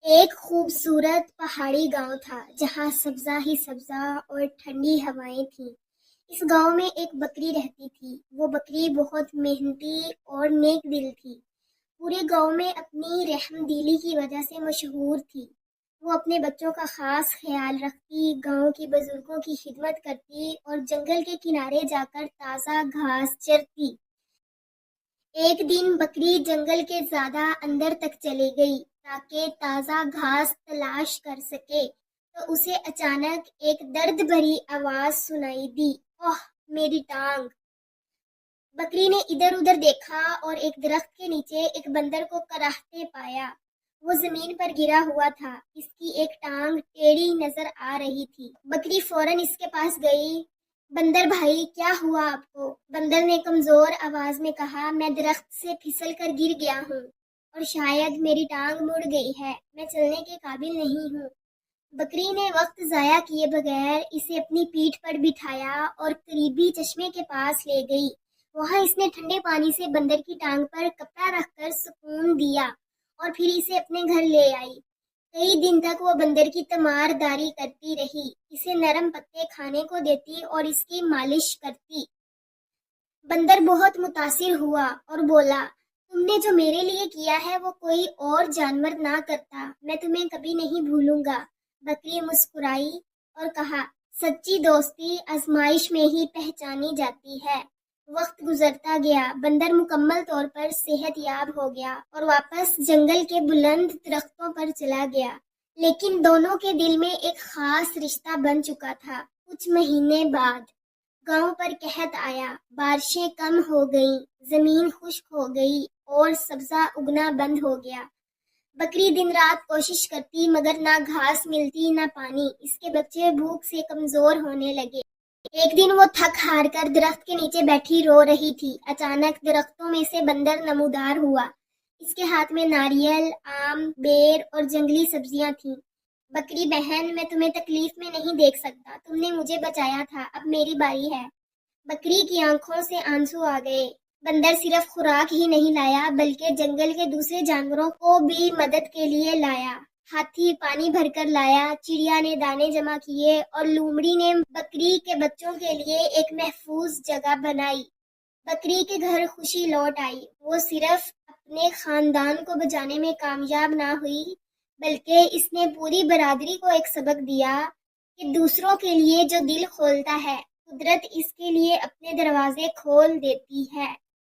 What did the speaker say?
ایک خوبصورت پہاڑی گاؤں تھا جہاں سبزہ ہی سبزہ اور ٹھنڈی ہوائیں تھیں۔ اس گاؤں میں ایک بکری رہتی تھی۔ وہ بکری بہت محنتی اور نیک دل تھی۔ پورے گاؤں میں اپنی رحم دلی کی وجہ سے مشہور تھی۔ وہ اپنے بچوں کا خاص خیال رکھتی، گاؤں کے بزرگوں کی خدمت کرتی اور جنگل کے کنارے جا کر تازہ گھاس چرتی۔ ایک دن بکری جنگل کے زیادہ اندر تک چلی گئی تاکہ تازہ گھاس تلاش کر سکے، تو اسے اچانک ایک درد بھری آواز سنائی دی، اوہ میری ٹانگ! بکری نے ادھر ادھر دیکھا اور ایک درخت کے نیچے ایک بندر کو کراہتے پایا۔ وہ زمین پر گرا ہوا تھا، اس کی ایک ٹانگ ٹیڑھی نظر آ رہی تھی۔ بکری فوراً اس کے پاس گئی۔ بندر بھائی، کیا ہوا آپ کو؟ بندر نے کمزور آواز میں کہا، میں درخت سے پھسل کر گر گیا ہوں اور شاید میری ٹانگ مڑ گئی ہے، میں چلنے کے قابل نہیں ہوں۔ بکری نے وقت ضائع کیے بغیر اسے اپنی پیٹھ پر بٹھایا اور قریبی چشمے کے پاس لے گئی۔ وہاں اس نے ٹھنڈے پانی سے بندر کی ٹانگ پر کپڑا رکھ کر سکون دیا اور پھر اسے اپنے گھر لے آئی۔ کئی دن تک وہ بندر کی تیمار داری کرتی رہی، اسے نرم پتے کھانے کو دیتی اور اس کی مالش کرتی۔ بندر بہت متاثر ہوا اور بولا، تم نے جو میرے لیے کیا ہے وہ کوئی اور جانور نہ کرتا، میں تمہیں کبھی نہیں بھولوں گا۔ بکری مسکرائی اور کہا، سچی دوستی آزمائش میں ہی پہچانی جاتی ہے۔ وقت گزرتا گیا، بندر مکمل طور پر صحت یاب ہو گیا اور واپس جنگل کے بلند درختوں پر چلا گیا، لیکن دونوں کے دل میں ایک خاص رشتہ بن چکا تھا۔ کچھ مہینے بعد گاؤں پر قحط آیا، بارشیں کم ہو گئیں، زمین خشک ہو گئی اور سبزہ اگنا بند ہو گیا۔ بکری دن رات کوشش کرتی مگر نہ گھاس ملتی نہ پانی، اس کے بچے بھوک سے کمزور ہونے لگے۔ ایک دن وہ تھک ہار کر درخت کے نیچے بیٹھی رو رہی تھی۔ اچانک درختوں میں سے بندر نمودار ہوا۔ اس کے ہاتھ میں ناریل، آم، بیر اور جنگلی سبزیاں تھیں۔ بکری بہن، میں تمہیں تکلیف میں نہیں دیکھ سکتا، تم نے مجھے بچایا تھا، اب میری باری ہے۔ بکری کی آنکھوں سے آنسو آ گئے۔ بندر صرف خوراک ہی نہیں لایا بلکہ جنگل کے دوسرے جانوروں کو بھی مدد کے لیے لایا۔ ہاتھی پانی بھر کر لایا، چڑیا نے دانے جمع کیے اور لومڑی نے بکری کے بچوں کے لیے ایک محفوظ جگہ بنائی۔ بکری کے گھر خوشی لوٹ آئی۔ وہ صرف اپنے خاندان کو بچانے میں کامیاب نہ ہوئی بلکہ اس نے پوری برادری کو ایک سبق دیا کہ دوسروں کے لیے جو دل کھولتا ہے، قدرت اس کے لیے اپنے دروازے کھول دیتی ہے۔